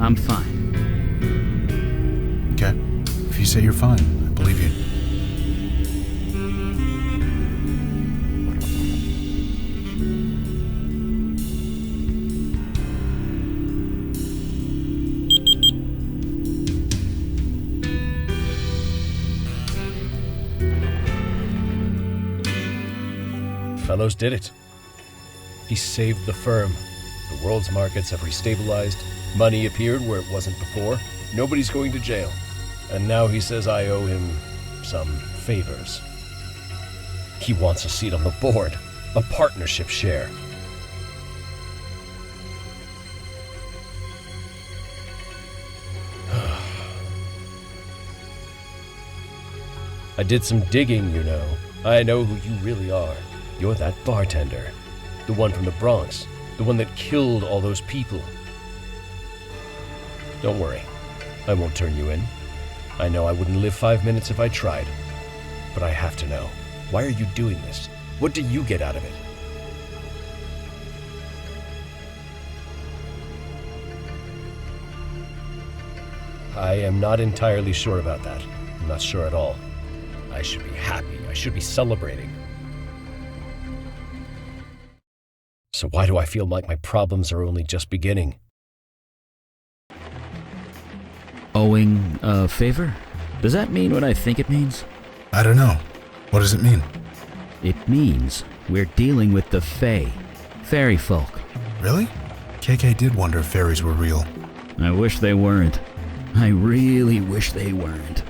I'm fine. Okay. If you say you're fine, I believe you. Fellows did it. He saved the firm. The world's markets have restabilized. Money appeared where it wasn't before. Nobody's going to jail. And now he says I owe him some favors. He wants a seat on the board, a partnership share. I did some digging, you know. I know who you really are. You're that bartender. The one from the Bronx. The one that killed all those people. Don't worry. I won't turn you in. I know I wouldn't live 5 minutes if I tried. But I have to know. Why are you doing this? What do you get out of it? I am not entirely sure about that. I'm not sure at all. I should be happy. I should be celebrating. So why do I feel like my problems are only just beginning? Owing a favor? Does that mean what I think it means? I don't know. What does it mean? It means we're dealing with the Fae. Fairy folk. Really? KK did wonder if fairies were real. I wish they weren't. I really wish they weren't.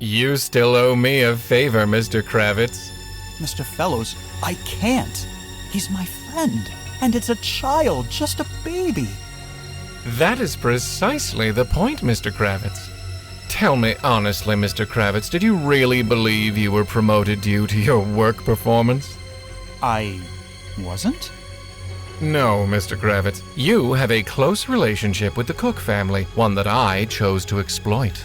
You still owe me a favor, Mr. Kravitz. Mr. Fellows, I can't. He's my friend, and it's a child, just a baby. That is precisely the point, Mr. Kravitz. Tell me honestly, Mr. Kravitz, did you really believe you were promoted due to your work performance? I wasn't? No, Mr. Kravitz. You have a close relationship with the Cook family, one that I chose to exploit.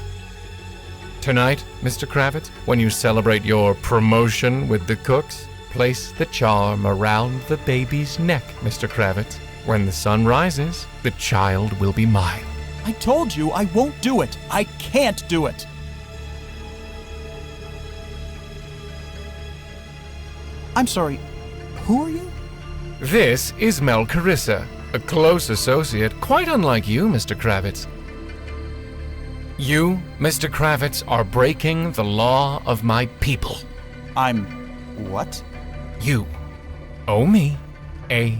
Tonight, Mr. Kravitz, when you celebrate your promotion with the Cooks, place the charm around the baby's neck, Mr. Kravitz. When the sun rises, the child will be mine. I told you I won't do it. I can't do it. I'm sorry, who are you? This is Mel Carissa, a close associate, quite unlike you, Mr. Kravitz. You, Mr. Kravitz, are breaking the law of my people. I'm what? You owe me a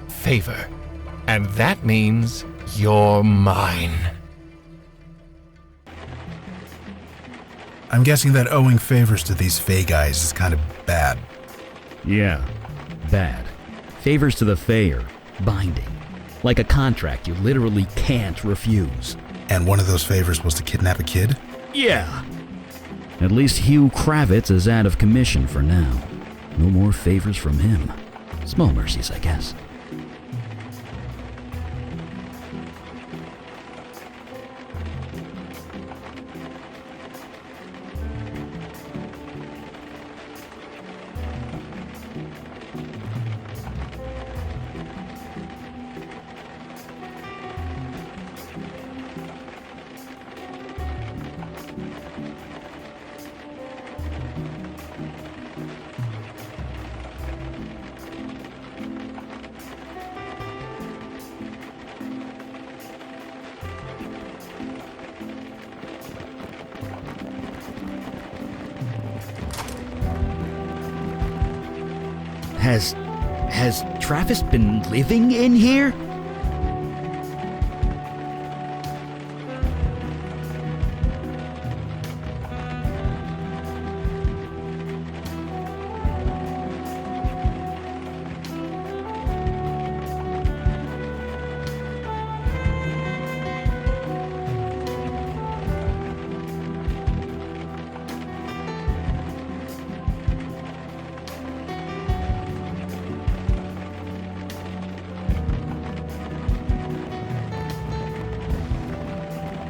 favor, and that means you're mine. I'm guessing that owing favors to these Fae guys is kind of bad. Yeah, bad. Favors to the Fae are binding. Like a contract you literally can't refuse. And one of those favors was to kidnap a kid? Yeah. At least Hugh Kravitz is out of commission for now. No more favors from him. Small mercies, I guess. Has Travis been living in here?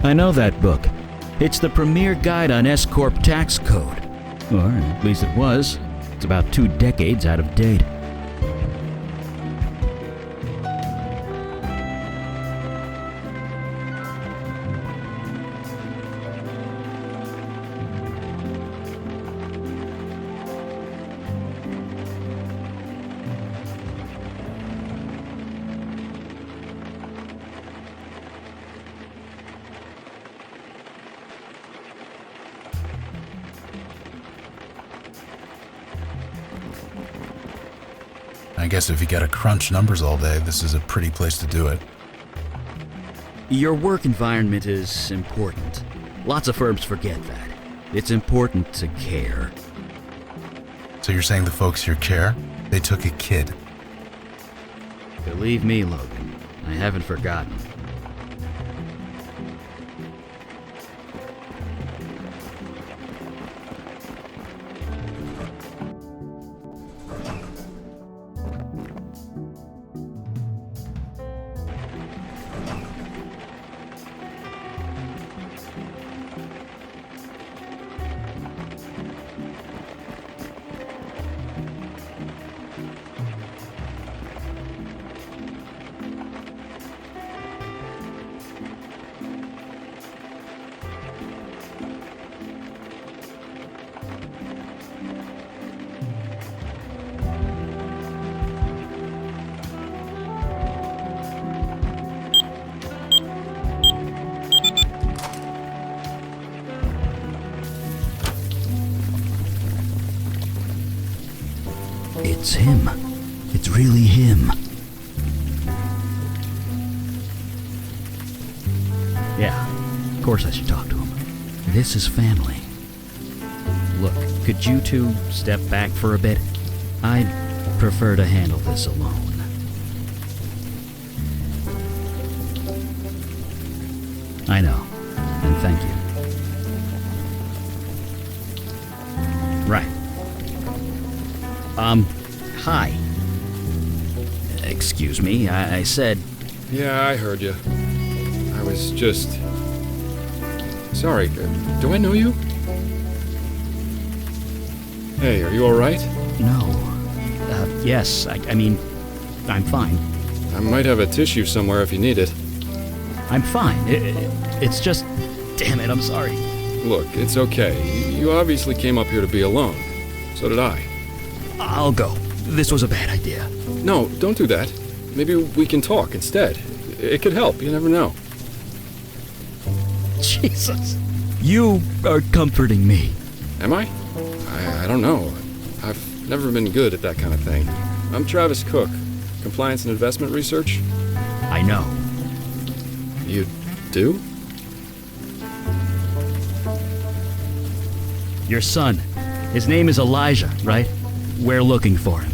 I know that book. It's the premier guide on S-Corp tax code. Or at least it was. It's about 2 decades out of date. I guess if you gotta crunch numbers all day, this is a pretty place to do it. Your work environment is important. Lots of firms forget that. It's important to care. So you're saying the folks here care? They took a kid. Believe me, Logan, I haven't forgotten. It's him. It's really him. Yeah, of course I should talk to him. This is family. Could you two step back for a bit? I'd prefer to handle this alone. I know, and thank you. Right. Hi. Excuse me, I said... Yeah, I heard you. I was just... Sorry, do I know you? Hey, are you alright? No. Yes, I mean, I'm fine. I might have a tissue somewhere if you need it. I'm fine. It's just... Damn it, I'm sorry. Look, it's okay. You obviously came up here to be alone. So did I. I'll go. This was a bad idea. No, don't do that. Maybe we can talk instead. It could help, you never know. Jesus. You are comforting me. Am I? I don't know. I've never been good at that kind of thing. I'm Travis Cook, Compliance and Investment Research. I know. You do? Your son. His name is Elijah, right? We're looking for him.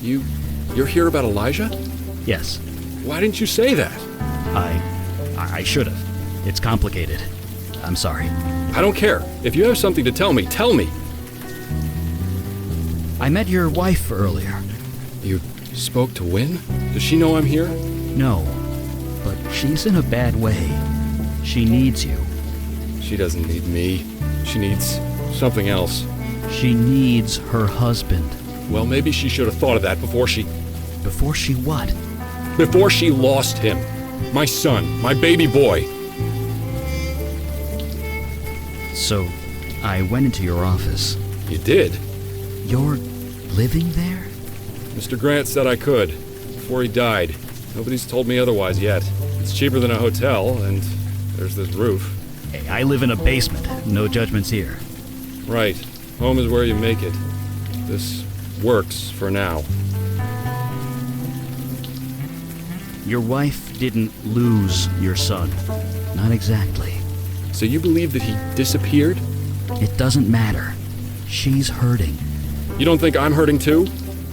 You're here about Elijah? Yes. Why didn't you say that? I should have. It's complicated. I'm sorry. I don't care. If you have something to tell me, tell me. I met your wife earlier. You spoke to Wynn? Does she know I'm here? No, but she's in a bad way. She needs you. She doesn't need me. She needs something else. She needs her husband. Well, maybe she should have thought of that before she... Before she what? Before she lost him. My son. My baby boy. So, I went into your office. You did? You're living there? Mr. Grant said I could. Before he died. Nobody's told me otherwise yet. It's cheaper than a hotel, and there's this roof. Hey, I live in a basement. No judgments here. Right. Home is where you make it. This works for now. Your wife didn't lose your son. Not exactly. So you believe that he disappeared? It doesn't matter. She's hurting. You don't think I'm hurting too?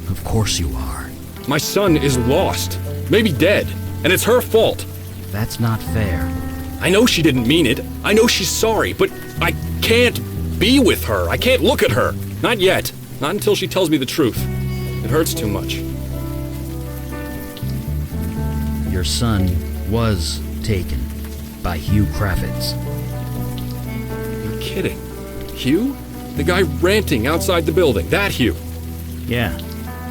Of course you are. My son is lost. Maybe dead. And it's her fault. That's not fair. I know she didn't mean it. I know she's sorry, but I can't be with her. I can't look at her. Not yet. Not until she tells me the truth. It hurts too much. Your son was taken by Hugh Kravitz. You're kidding. Hugh? The guy ranting outside the building. That Hugh. Yeah.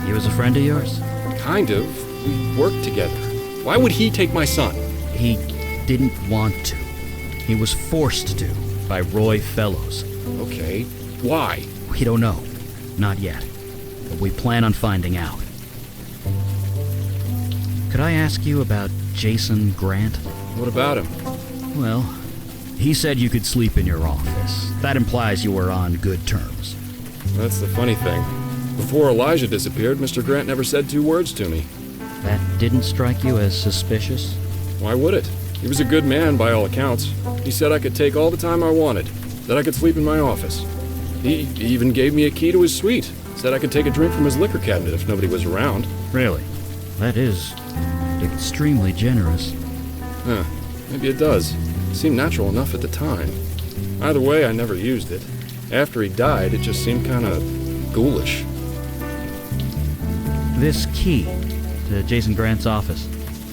He was a friend of yours? Kind of. We worked together. Why would he take my son? He didn't want to. He was forced to by Roy Fellows. Okay. Why? We don't know. Not yet. But we plan on finding out. Could I ask you about Jason Grant? What about him? Well, he said you could sleep in your office. That implies you were on good terms. That's the funny thing. Before Elijah disappeared, Mr. Grant never said 2 words to me. That didn't strike you as suspicious? Why would it? He was a good man by all accounts. He said I could take all the time I wanted, that I could sleep in my office. He even gave me a key to his suite, said I could take a drink from his liquor cabinet if nobody was around. Really? That is extremely generous. Huh. Maybe it does. It seemed natural enough at the time. Either way, I never used it. After he died, it just seemed kind of ghoulish. This key to Jason Grant's office,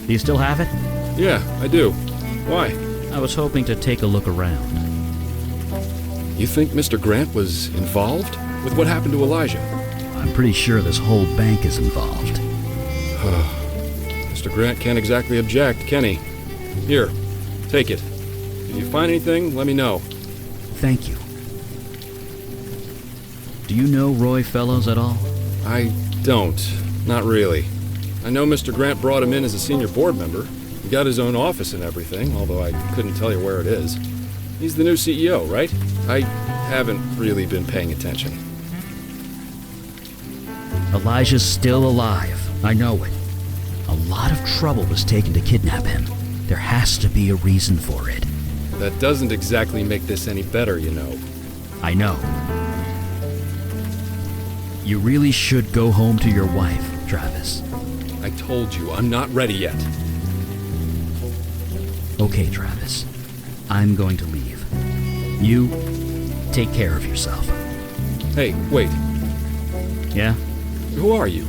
do you still have it? Yeah, I do. Why? I was hoping to take a look around. You think Mr. Grant was involved with what happened to Elijah? I'm pretty sure this whole bank is involved. Mr. Grant can't exactly object, can he? Here, take it. If you find anything, let me know. Thank you. Do you know Roy Fellows at all? I don't. Not really. I know Mr. Grant brought him in as a senior board member. He got his own office and everything, although I couldn't tell you where it is. He's the new CEO, right? I haven't really been paying attention. Elijah's still alive. I know it. A lot of trouble was taken to kidnap him. There has to be a reason for it. That doesn't exactly make this any better, you know. I know. You really should go home to your wife, Travis. I told you, I'm not ready yet. Okay, Travis. I'm going to leave. You take care of yourself. Hey, wait. Yeah? Who are you?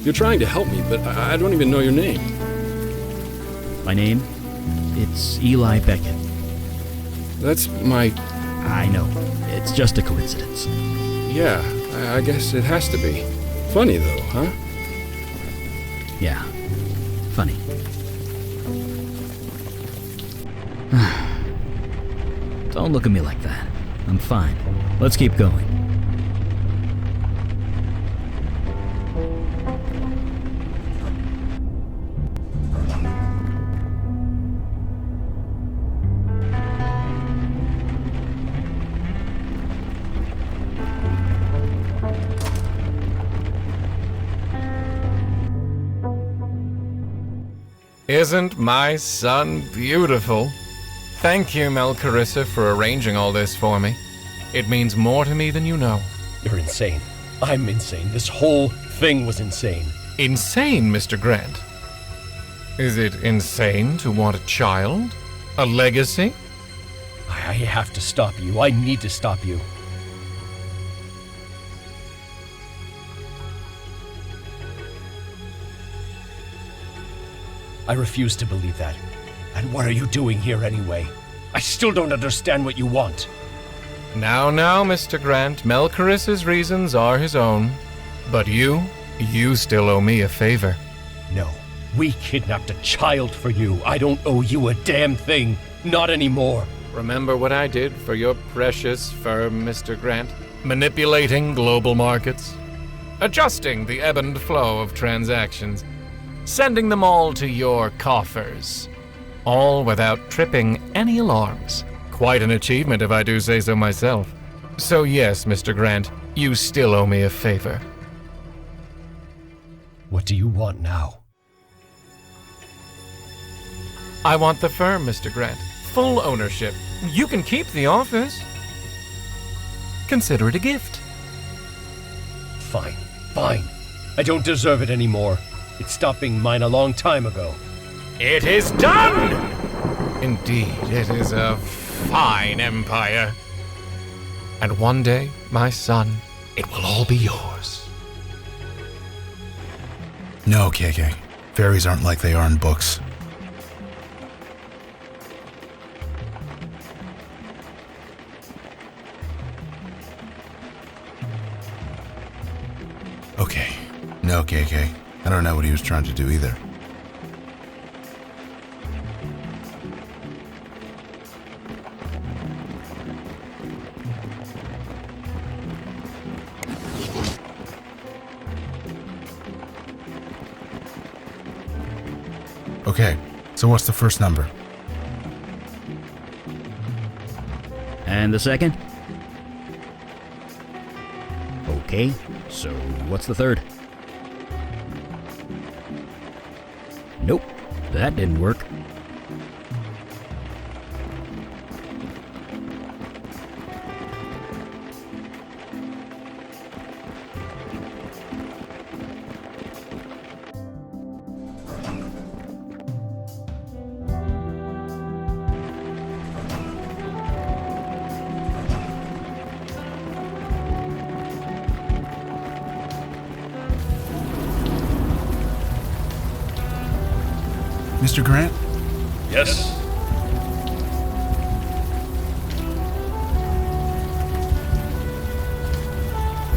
You're trying to help me, but I don't even know your name. My name? It's Eli Beckett. That's my... I know. It's just a coincidence. Yeah, I guess it has to be. Funny though, huh? Yeah. Funny. Don't look at me like that. I'm fine. Let's keep going. Isn't my son beautiful? Thank you, Mel Carissa, for arranging all this for me. It means more to me than you know. You're insane. I'm insane. This whole thing was insane. Insane, Mr. Grant? Is it insane to want a child? A legacy? I have to stop you. I need to stop you. I refuse to believe that. And what are you doing here anyway? I still don't understand what you want. Now, Mr. Grant, Mel Carissa's reasons are his own. But you still owe me a favor. No, we kidnapped a child for you. I don't owe you a damn thing. Not anymore. Remember what I did for your precious firm, Mr. Grant? Manipulating global markets, adjusting the ebb and flow of transactions, sending them all to your coffers, all without tripping any alarms. Quite an achievement if I do say so myself. So yes, Mr. Grant, you still owe me a favor. What do you want now? I want the firm, Mr. Grant. Full ownership. You can keep the office. Consider it a gift. Fine. I don't deserve it anymore. It stopped being mine a long time ago. It is done! Indeed, it is a fine empire. And one day, my son, it will all be yours. No, KK. Fairies aren't like they are in books. Okay. No, KK. I don't know what he was trying to do either. Okay, so what's the first number? And the second? Okay, so what's the third? Nope, that didn't work. Mr. Grant? Yes?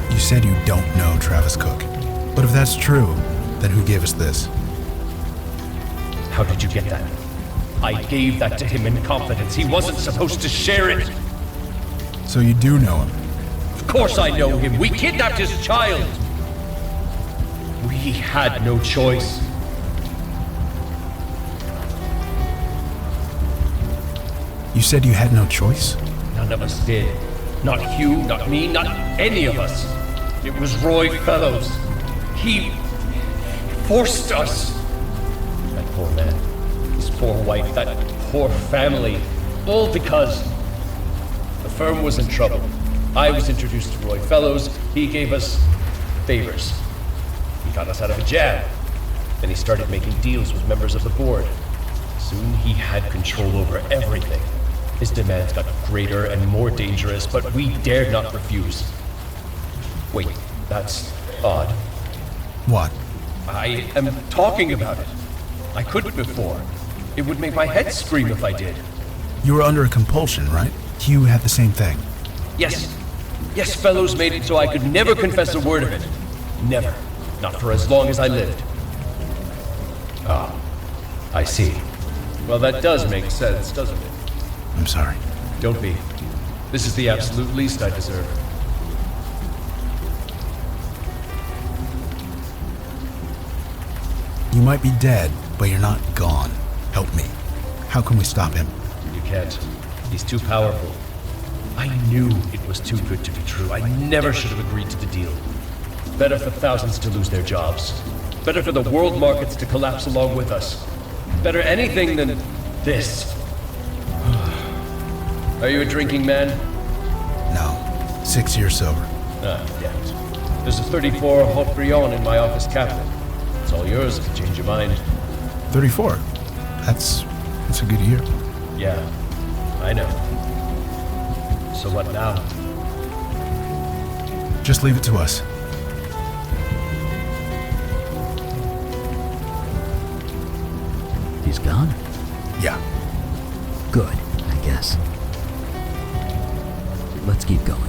You said you don't know Travis Cook. But if that's true, then who gave us this? How did you get that? I gave that to him in confidence. He wasn't supposed to share it. So you do know him? Of course I know him. We kidnapped his child. We had no choice. You said you had no choice? None of us did. Not Hugh, not me, not any of us. It was Roy Fellows. He forced us. That poor man, his poor wife, that poor family. All because the firm was in trouble. I was introduced to Roy Fellows. He gave us favors. He got us out of a jam. Then he started making deals with members of the board. Soon he had control over everything. His demands got greater and more dangerous, but we dared not refuse. Wait, that's odd. What? I am talking about it. I couldn't before. It would make my head scream if I did. You were under a compulsion, right? Hugh had the same thing. Yes. Yes, fellows made it so I could never confess a word of it. Never. Not for as long as I lived. Ah, I see. Well, that does make sense, doesn't it? I'm sorry. Don't be. This is the absolute least I deserve. You might be dead, but you're not gone. Help me. How can we stop him? You can't. He's too powerful. I knew it was too good to be true. I never should have agreed to the deal. Better for thousands to lose their jobs. Better for the world markets to collapse along with us. Better anything than this. Are you a drinking man? No. 6 years sober. Ah, damn it. There's a 34 Haut-Brion in my office cabinet. It's all yours if you change your mind. 34. That's a good year. Yeah, I know. So what now? Just leave it to us. He's gone? Yeah. Good, I guess. Let's keep going.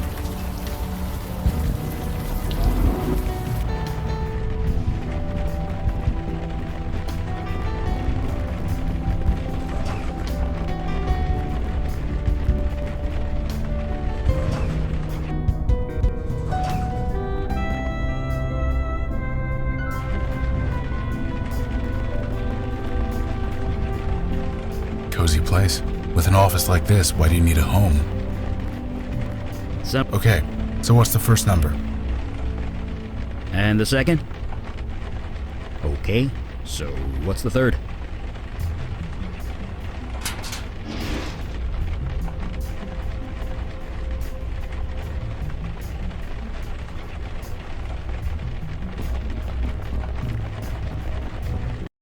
Cozy place. With an office like this, why do you need a home? Sup? Okay, so what's the first number? And the second? Okay, so what's the third?